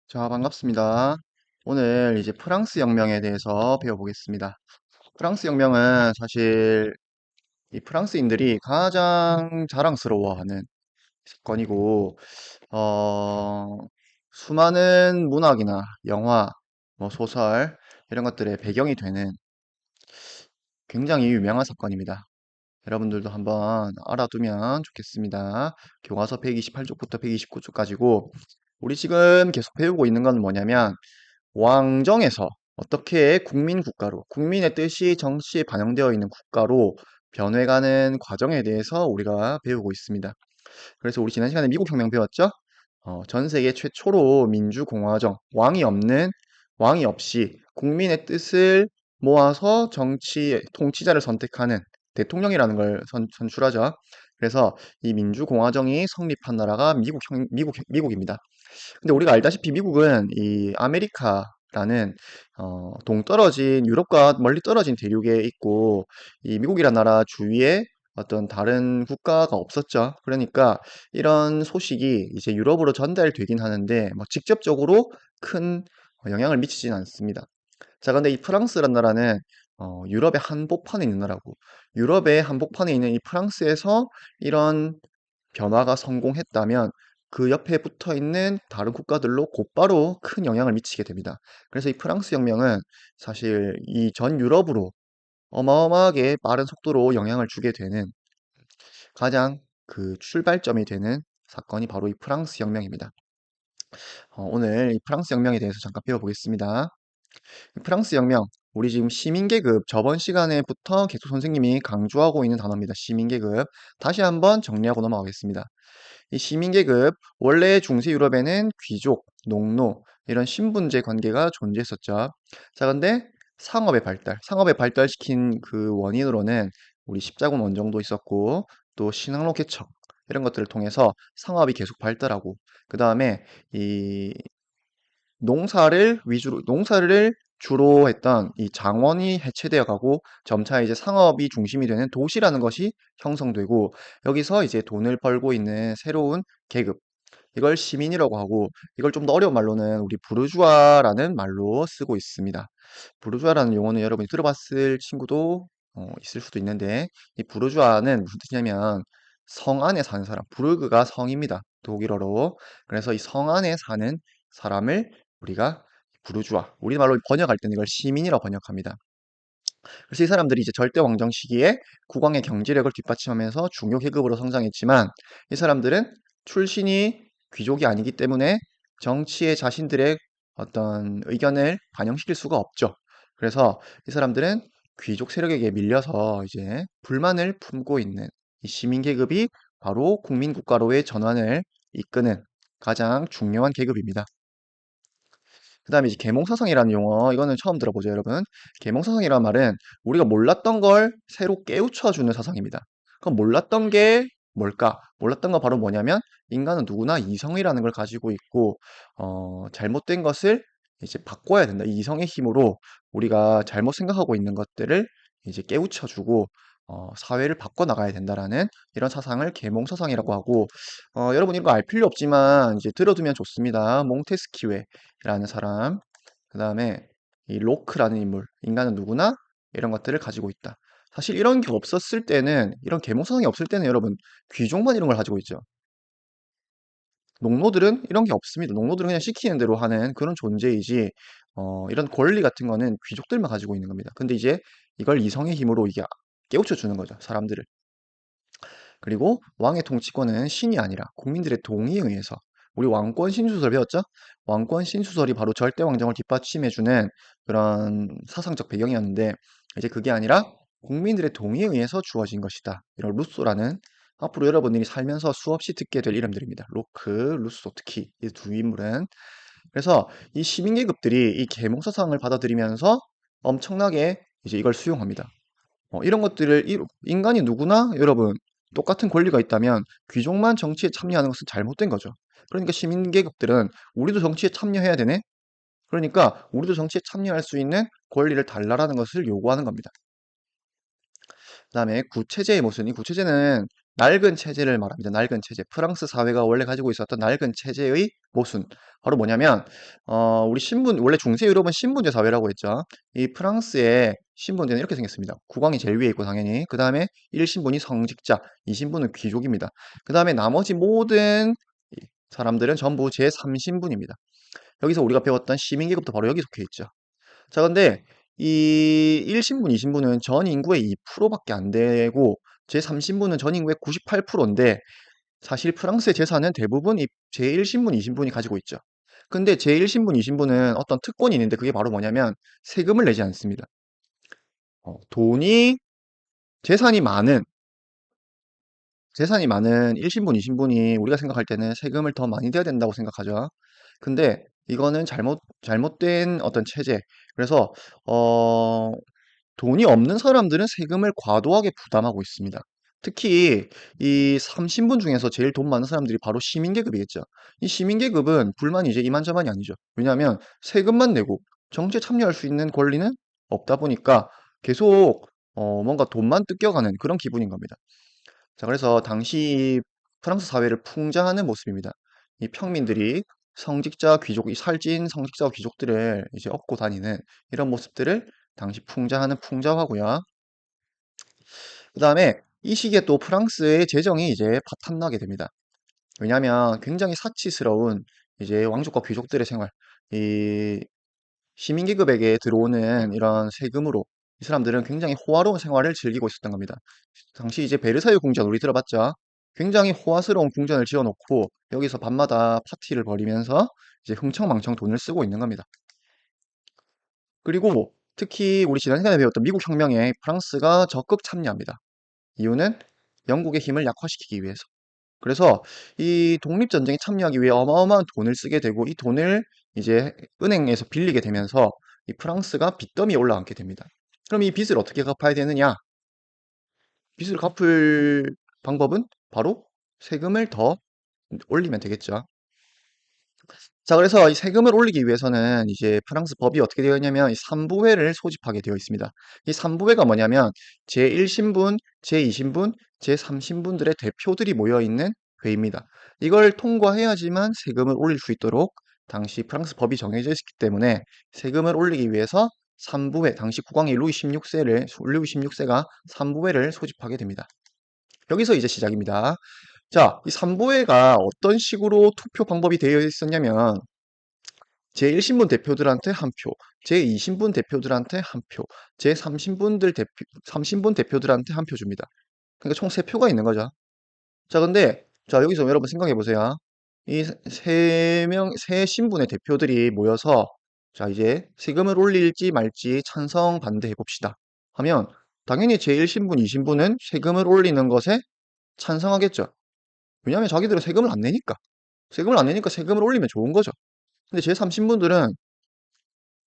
자, 반갑습니다. 오늘 이제 프랑스 혁명에 대해서 배워보겠습니다. 프랑스 혁명은 사실 이 프랑스인들이 가장 자랑스러워하는 사건이고, 어, 수많은 문학이나 영화, 뭐 소설, 이런 것들의 배경이 되는 굉장히 유명한 사건입니다. 여러분들도 한번 알아두면 좋겠습니다. 교과서 128쪽부터 129쪽까지고, 우리 지금 계속 배우고 있는 건 뭐냐면, 왕정에서 어떻게 국민 국가로, 국민의 뜻이 정치에 반영되어 있는 국가로 변해가는 과정에 대해서 우리가 배우고 있습니다. 그래서 우리 지난 시간에 미국 혁명 배웠죠? 전 세계 최초로 민주공화정, 왕이 없이 국민의 뜻을 모아서 통치자를 선택하는 대통령이라는 걸 선출하죠. 그래서 이 민주공화정이 성립한 나라가 미국입니다. 근데 우리가 알다시피 미국은 이 아메리카라는 동떨어진 유럽과 멀리 떨어진 대륙에 있고 이 미국이란 나라 주위에 어떤 다른 국가가 없었죠. 그러니까 이런 소식이 이제 유럽으로 전달되긴 하는데 뭐 직접적으로 큰 영향을 미치진 않습니다. 자, 근데 이 프랑스란 나라는 유럽의 한복판에 있는 나라고 유럽의 한복판에 있는 이 프랑스에서 이런 변화가 성공했다면 그 옆에 붙어 있는 다른 국가들로 곧바로 큰 영향을 미치게 됩니다. 그래서 이 프랑스 혁명은 사실 이 전 유럽으로 어마어마하게 빠른 속도로 영향을 주게 되는 가장 그 출발점이 되는 사건이 바로 이 프랑스 혁명입니다. 오늘 이 프랑스 혁명에 대해서 잠깐 배워보겠습니다. 프랑스 혁명, 우리 지금 시민계급 저번 시간에부터 계속 선생님이 강조하고 있는 단어입니다. 시민계급. 다시 한번 정리하고 넘어가겠습니다. 이 시민계급, 원래 중세 유럽에는 귀족, 농노, 이런 신분제 관계가 존재했었죠. 자, 근데 상업의 발달시킨 그 원인으로는 우리 십자군 원정도 있었고, 또 신항로 개척, 이런 것들을 통해서 상업이 계속 발달하고, 그 다음에 이 농사를 주로 했던 이 장원이 해체되어 가고 점차 이제 상업이 중심이 되는 도시라는 것이 형성되고 여기서 이제 돈을 벌고 있는 새로운 계급 이걸 시민이라고 하고 이걸 좀 더 어려운 말로는 우리 부르주아라는 말로 쓰고 있습니다. 부르주아라는 용어는 여러분이 들어봤을 친구도 있을 수도 있는데 이 부르주아는 무슨 뜻이냐면 성 안에 사는 사람, 부르그가 성입니다. 독일어로. 그래서 이 성 안에 사는 사람을 우리가 부르주아, 우리말로 번역할 때는 이걸 시민이라고 번역합니다. 그래서 이 사람들이 이제 절대 왕정 시기에 국왕의 경제력을 뒷받침하면서 중요 계급으로 성장했지만 이 사람들은 출신이 귀족이 아니기 때문에 정치에 자신들의 어떤 의견을 반영시킬 수가 없죠. 그래서 이 사람들은 귀족 세력에게 밀려서 이제 불만을 품고 있는 이 시민 계급이 바로 국민 국가로의 전환을 이끄는 가장 중요한 계급입니다. 그 다음에 이제 계몽사상이라는 용어, 이거는 처음 들어보죠, 여러분. 계몽사상이라는 말은 우리가 몰랐던 걸 새로 깨우쳐주는 사상입니다. 그럼 몰랐던 게 뭘까? 몰랐던 건 바로 뭐냐면, 인간은 누구나 이성이라는 걸 가지고 있고, 잘못된 것을 이제 바꿔야 된다. 이 이성의 힘으로 우리가 잘못 생각하고 있는 것들을 이제 깨우쳐주고, 사회를 바꿔나가야 된다라는 이런 사상을 계몽사상이라고 하고, 여러분 이거 알 필요 없지만 이제 들어두면 좋습니다. 몽테스키웨라는 사람, 그 다음에 이 로크라는 인물, 인간은 누구나 이런 것들을 가지고 있다. 사실 이런 게 없었을 때는, 이런 계몽사상이 없을 때는 여러분 귀족만 이런 걸 가지고 있죠. 농노들은 이런 게 없습니다. 농노들은 그냥 시키는 대로 하는 그런 존재이지, 이런 권리 같은 거는 귀족들만 가지고 있는 겁니다. 근데 이제 이걸 이성의 힘으로 이게 깨우쳐 주는 거죠, 사람들을. 그리고 왕의 통치권은 신이 아니라 국민들의 동의에 의해서 우리 왕권 신수설 배웠죠? 왕권 신수설이 바로 절대 왕정을 뒷받침해주는 그런 사상적 배경이었는데 이제 그게 아니라 국민들의 동의에 의해서 주어진 것이다. 이런 루소라는 앞으로 여러분들이 살면서 수없이 듣게 될 이름들입니다. 로크, 루소 특히 이 두 인물은 그래서 이 시민계급들이 이 계몽사상을 받아들이면서 엄청나게 이제 이걸 수용합니다. 이런 것들을 인간이 누구나 여러분 똑같은 권리가 있다면 귀족만 정치에 참여하는 것은 잘못된 거죠. 그러니까 시민계급들은 우리도 정치에 참여해야 되네? 그러니까 우리도 정치에 참여할 수 있는 권리를 달라라는 것을 요구하는 겁니다. 그 다음에 구체제의 모순. 이 구체제는 낡은 체제를 말합니다. 낡은 체제. 프랑스 사회가 원래 가지고 있었던 낡은 체제의 모순. 바로 뭐냐면, 우리 신분, 원래 중세 유럽은 신분제 사회라고 했죠. 이 프랑스의 신분제는 이렇게 생겼습니다. 국왕이 제일 위에 있고, 당연히. 그 다음에 1신분이 성직자, 2신분은 귀족입니다. 그 다음에 나머지 모든 사람들은 전부 제3신분입니다. 여기서 우리가 배웠던 시민계급도 바로 여기 속해 있죠. 자, 근데 이 1신분, 2신분은 전 인구의 2%밖에 안 되고 제3신분은 전 인구의 98%인데 사실 프랑스의 재산은 대부분 이 제1신분, 2신분이 가지고 있죠. 근데 제1신분, 2신분은 어떤 특권이 있는데 그게 바로 뭐냐면 세금을 내지 않습니다. 돈이 재산이 많은 재산이 많은 1신분, 2신분이 우리가 생각할 때는 세금을 더 많이 내야 된다고 생각하죠. 근데 이거는 잘못된 어떤 체제. 그래서, 어, 돈이 없는 사람들은 세금을 과도하게 부담하고 있습니다. 특히 이 3신분 중에서 제일 돈 많은 사람들이 바로 시민계급이겠죠. 이 시민계급은 불만이 이제 이만저만이 아니죠. 왜냐하면 세금만 내고 정치에 참여할 수 있는 권리는 없다 보니까 계속 뭔가 돈만 뜯겨가는 그런 기분인 겁니다. 자, 그래서 당시 프랑스 사회를 풍자하는 모습입니다. 이 평민들이 성직자 귀족, 이 살찐 성직자 귀족들을 이제 업고 다니는 이런 모습들을 당시 풍자하는 풍자화고요. 그 다음에 이 시기에 또 프랑스의 재정이 이제 파탄나게 됩니다. 왜냐하면 굉장히 사치스러운 이제 왕족과 귀족들의 생활, 이 시민계급에게 들어오는 이런 세금으로 이 사람들은 굉장히 호화로운 생활을 즐기고 있었던 겁니다. 당시 이제 베르사유 궁전 우리 들어봤죠? 굉장히 호화스러운 궁전을 지어놓고 여기서 밤마다 파티를 벌이면서 이제 흥청망청 돈을 쓰고 있는 겁니다. 그리고 특히 우리 지난 시간에 배웠던 미국 혁명에 프랑스가 적극 참여합니다. 이유는 영국의 힘을 약화시키기 위해서. 그래서 이 독립전쟁에 참여하기 위해 어마어마한 돈을 쓰게 되고 이 돈을 이제 은행에서 빌리게 되면서 이 프랑스가 빚더미에 올라앉게 됩니다. 그럼 이 빚을 어떻게 갚아야 되느냐? 빚을 갚을 방법은 바로 세금을 더 올리면 되겠죠. 자, 그래서 이 세금을 올리기 위해서는 이제 프랑스 법이 어떻게 되어 있냐면 이 3부회를 소집하게 되어 있습니다. 이 3부회가 뭐냐면 제1신분, 제2신분, 제3신분들의 대표들이 모여 있는 회의입니다. 이걸 통과해야지만 세금을 올릴 수 있도록 당시 프랑스 법이 정해져 있기 때문에 세금을 올리기 위해서 3부회, 당시 국왕이 루이 16세가 3부회를 소집하게 됩니다. 여기서 이제 시작입니다. 자, 이 3부회가 어떤 식으로 투표 방법이 되어 있었냐면 제1신분 대표들한테 한 표, 제2신분 대표들한테 한 표, 제3신분 대표들한테 한 표 줍니다. 그러니까 총 3표가 있는 거죠. 자, 근데 자, 여기서 여러분 생각해 보세요. 이 세 신분의 대표들이 모여서 자, 이제 세금을 올릴지 말지 찬성 반대해 봅시다. 하면 당연히 제1신분, 2신분은 세금을 올리는 것에 찬성하겠죠. 왜냐하면 자기들은 세금을 안 내니까. 세금을 안 내니까 세금을 올리면 좋은 거죠. 근데 제3신분들은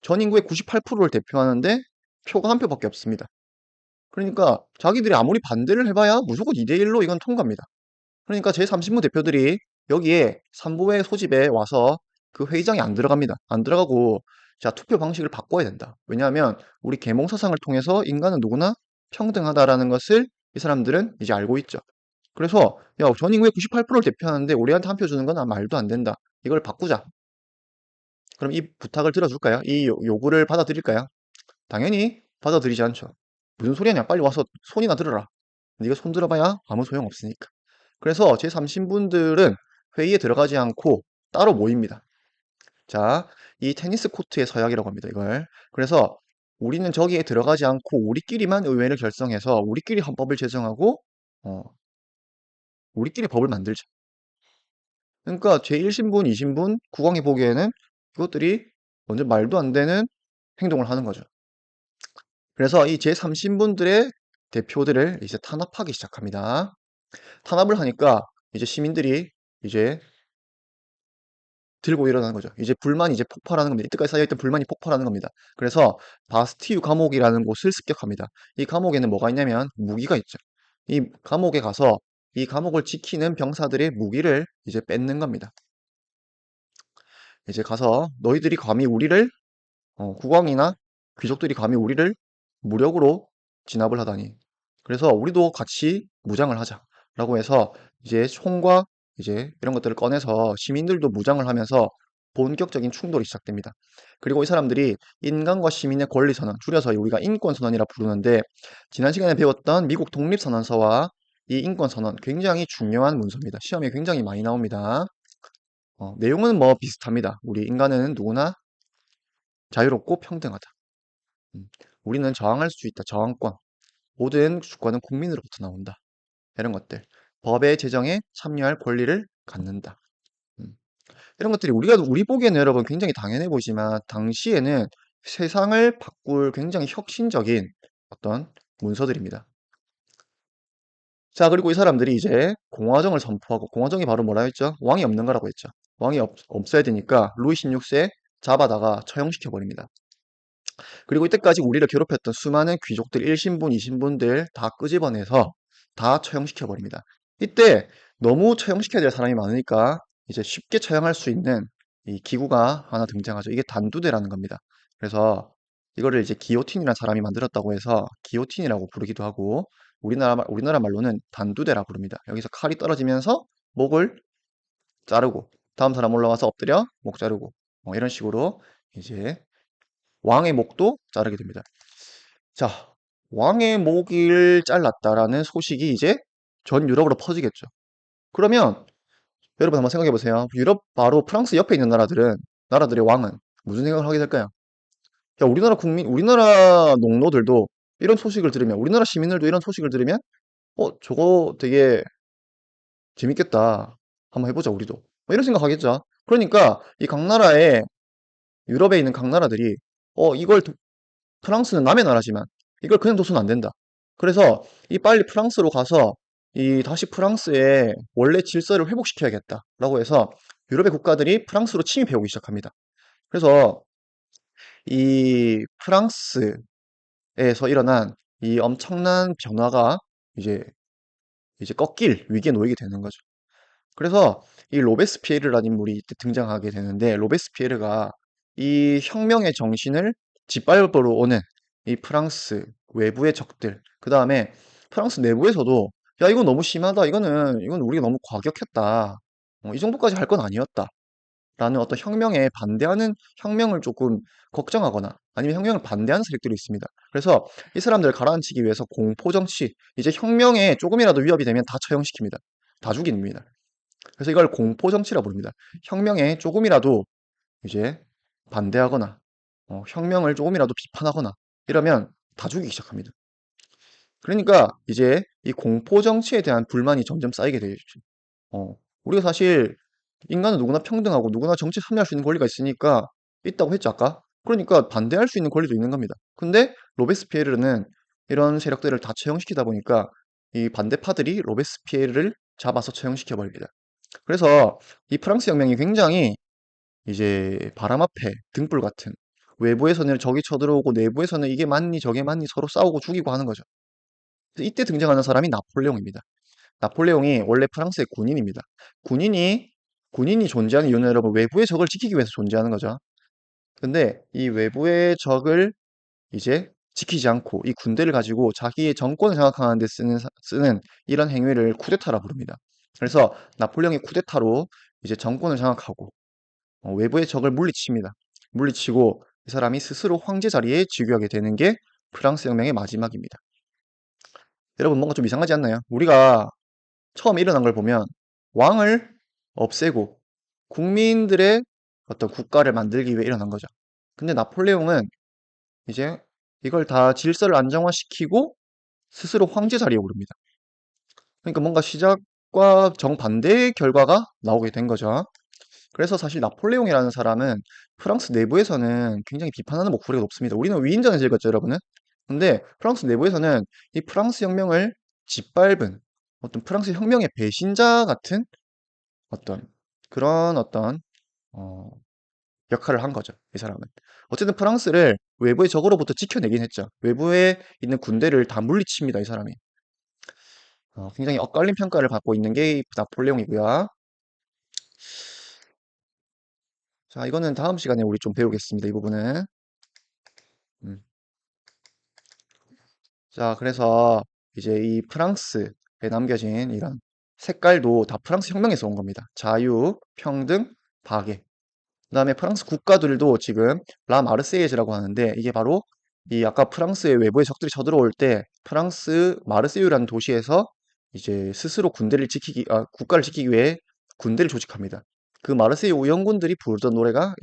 전 인구의 98%를 대표하는데 표가 한 표밖에 없습니다. 그러니까 자기들이 아무리 반대를 해봐야 무조건 2대1로 이건 통과입니다. 그러니까 제3신분 대표들이 여기에 3부회 소집에 와서 그 회의장에 안 들어갑니다. 안 들어가고 자, 투표 방식을 바꿔야 된다. 왜냐하면 우리 계몽 사상을 통해서 인간은 누구나 평등하다라는 것을 이 사람들은 이제 알고 있죠. 그래서 야, 전 인구의 98%를 대표하는데 우리한테 한 표 주는 건 말도 안 된다. 이걸 바꾸자. 그럼 이 부탁을 들어줄까요? 이 요구를 받아들일까요? 당연히 받아들이지 않죠. 무슨 소리냐? 빨리 와서 손이나 들어라. 네가 손 들어봐야 아무 소용 없으니까. 그래서 제3신분들은 회의에 들어가지 않고 따로 모입니다. 자, 이 테니스 코트의 서약이라고 합니다, 이걸. 그래서 우리는 저기에 들어가지 않고 우리끼리만 의회를 결성해서 우리끼리 헌법을 제정하고 어, 우리끼리 법을 만들자. 그러니까 제1신분, 2신분, 국왕이 보기에는 그것들이 완전 말도 안 되는 행동을 하는 거죠. 그래서 이 제3신분들의 대표들을 이제 탄압하기 시작합니다. 탄압을 하니까 이제 시민들이 이제 들고 일어나는 거죠. 이제 불만이 이제 폭발하는 겁니다. 이때까지 쌓여있던 불만이 폭발하는 겁니다. 그래서 바스티유 감옥이라는 곳을 습격합니다. 이 감옥에는 뭐가 있냐면 무기가 있죠. 이 감옥에 가서 이 감옥을 지키는 병사들의 무기를 이제 뺏는 겁니다. 이제 가서 너희들이 감히 우리를 국왕이나 귀족들이 감히 우리를 무력으로 진압을 하다니. 그래서 우리도 같이 무장을 하자. 라고 해서 이제 총과 이제 이런 것들을 꺼내서 시민들도 무장을 하면서 본격적인 충돌이 시작됩니다. 그리고 이 사람들이 인간과 시민의 권리 선언, 줄여서 우리가 인권 선언이라 부르는데, 지난 시간에 배웠던 미국 독립 선언서와 이 인권 선언 굉장히 중요한 문서입니다. 시험에 굉장히 많이 나옵니다. 내용은 뭐 비슷합니다. 우리 인간은 누구나 자유롭고 평등하다. 음, 우리는 저항할 수 있다. 저항권. 모든 주권은 국민으로부터 나온다. 이런 것들. 법의 제정에 참여할 권리를 갖는다. 음, 이런 것들이 우리 보기에는 여러분 굉장히 당연해 보이지만 당시에는 세상을 바꿀 굉장히 혁신적인 어떤 문서들입니다. 자, 그리고 이 사람들이 이제 공화정을 선포하고, 공화정이 바로 뭐라 했죠? 왕이 없는 거라고 했죠. 왕이 없어야 되니까 루이 16세 잡아다가 처형시켜 버립니다. 그리고 이때까지 우리를 괴롭혔던 수많은 귀족들, 1신분, 2신분들 다 끄집어내서 다 처형시켜 버립니다. 이때 너무 처형시켜야 될 사람이 많으니까 이제 쉽게 처형할 수 있는 이 기구가 하나 등장하죠. 이게 단두대라는 겁니다. 그래서 이거를 이제 기요틴이라는 사람이 만들었다고 해서 기요틴이라고 부르기도 하고, 우리나라 말로는 단두대라 부릅니다. 여기서 칼이 떨어지면서 목을 자르고, 다음 사람 올라와서 엎드려 목 자르고, 이런 식으로 이제 왕의 목도 자르게 됩니다. 자, 왕의 목을 잘랐다라는 소식이 이제 전 유럽으로 퍼지겠죠. 그러면 여러분 한번 생각해 보세요. 유럽 바로 프랑스 옆에 있는 나라들의 왕은 무슨 생각을 하게 될까요? 야, 우리나라 농노들도 이런 소식을 들으면, 우리나라 시민들도 이런 소식을 들으면, 저거 되게 재밌겠다. 한번 해보자, 우리도. 이런 생각하겠죠. 그러니까 이 각 나라에, 유럽에 있는 각 나라들이 이걸 프랑스는 남의 나라지만 이걸 그냥 둬서는 안 된다. 그래서 이 빨리 프랑스로 가서 이 다시 프랑스의 원래 질서를 회복시켜야겠다라고 해서 유럽의 국가들이 프랑스로 침입해 오기 시작합니다. 그래서 이 프랑스에서 일어난 이 엄청난 변화가 이제 꺾일 위기에 놓이게 되는 거죠. 그래서 이 로베스피에르라는 인물이 이때 등장하게 되는데, 로베스피에르가 이 혁명의 정신을 짓밟으러 오는 이 프랑스 외부의 적들, 그 다음에 프랑스 내부에서도 야, 이거 너무 심하다. 이건 우리가 너무 과격했다. 이 정도까지 할 건 아니었다. 라는 어떤 혁명에 반대하는, 혁명을 조금 걱정하거나 아니면 혁명을 반대하는 세력들이 있습니다. 그래서 이 사람들을 가라앉히기 위해서 공포정치, 이제 혁명에 조금이라도 위협이 되면 다 처형시킵니다. 다 죽입니다. 그래서 이걸 공포정치라 부릅니다. 혁명에 조금이라도 이제 반대하거나, 혁명을 조금이라도 비판하거나 이러면 다 죽이기 시작합니다. 그러니까 이제 이 공포정치에 대한 불만이 점점 쌓이게 되죠. 우리가 사실 인간은 누구나 평등하고 누구나 정치에 참여할 수 있는 권리가 있다고 했죠, 아까? 그러니까 반대할 수 있는 권리도 있는 겁니다. 근데 로베스피에르는 이런 세력들을 다 처형시키다 보니까 이 반대파들이 로베스피에르를 잡아서 처형시켜 버립니다. 그래서 이 프랑스 혁명이 굉장히 이제 바람 앞에 등불 같은, 외부에서는 적이 쳐들어오고 내부에서는 이게 맞니 저게 맞니 서로 싸우고 죽이고 하는 거죠. 그래서 이때 등장하는 사람이 나폴레옹입니다. 나폴레옹이 원래 프랑스의 군인입니다. 군인이 군인이 존재하는 이유는 여러분 외부의 적을 지키기 위해서 존재하는 거죠. 근데 이 외부의 적을 이제 지키지 않고 이 군대를 가지고 자기의 정권을 장악하는 데 쓰는 이런 행위를 쿠데타라 부릅니다. 그래서 나폴레옹이 쿠데타로 이제 정권을 장악하고 외부의 적을 물리칩니다. 물리치고 이 사람이 스스로 황제 자리에 즉위하게 되는 게 프랑스 혁명의 마지막입니다. 여러분 뭔가 좀 이상하지 않나요? 우리가 처음 일어난 걸 보면 왕을 없애고 국민들의 어떤 국가를 만들기 위해 일어난 거죠. 근데 나폴레옹은 이제 이걸 다 질서를 안정화시키고 스스로 황제 자리에 오릅니다. 그러니까 뭔가 시작과 정반대의 결과가 나오게 된 거죠. 그래서 사실 나폴레옹이라는 사람은 프랑스 내부에서는 굉장히 비판하는 목소리가 높습니다. 우리는 위인전을 읽었죠, 여러분은? 근데 프랑스 내부에서는 이 프랑스 혁명을 짓밟은 어떤 프랑스 혁명의 배신자 같은 어떤 그런 어떤 어, 역할을 한 거죠, 이 사람은. 어쨌든 프랑스를 외부의 적으로부터 지켜내긴 했죠. 외부에 있는 군대를 다 물리칩니다, 이 사람이. 굉장히 엇갈린 평가를 받고 있는 게 나폴레옹이고요. 자, 이거는 다음 시간에 우리 좀 배우겠습니다, 이 부분은. 음. 자, 그래서 이제 이 프랑스에 남겨진 이런 색깔도 다 프랑스 혁명에서 온 겁니다. 자유, 평등, 박애. 그다음에 프랑스 국가들도 지금 라 마르세이에즈라고 하는데 이게 바로 이 아까 프랑스의 외부의 적들이 쳐들어올 때 프랑스 마르세유라는 도시에서 이제 스스로 국가를 지키기 위해 군대를 조직합니다. 그 마르세유 의원군들이 부르던 노래가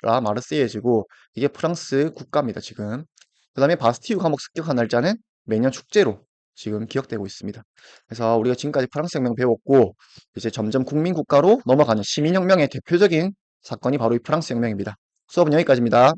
라 마르세이에즈고 이게 프랑스 국가입니다, 지금. 그다음에 바스티유 감옥 습격한 날짜는 매년 축제로 지금 기억되고 있습니다. 그래서 우리가 지금까지 프랑스 혁명 배웠고 이제 점점 국민 국가로 넘어가는 시민혁명의 대표적인 사건이 바로 이 프랑스 혁명입니다. 수업은 여기까지입니다.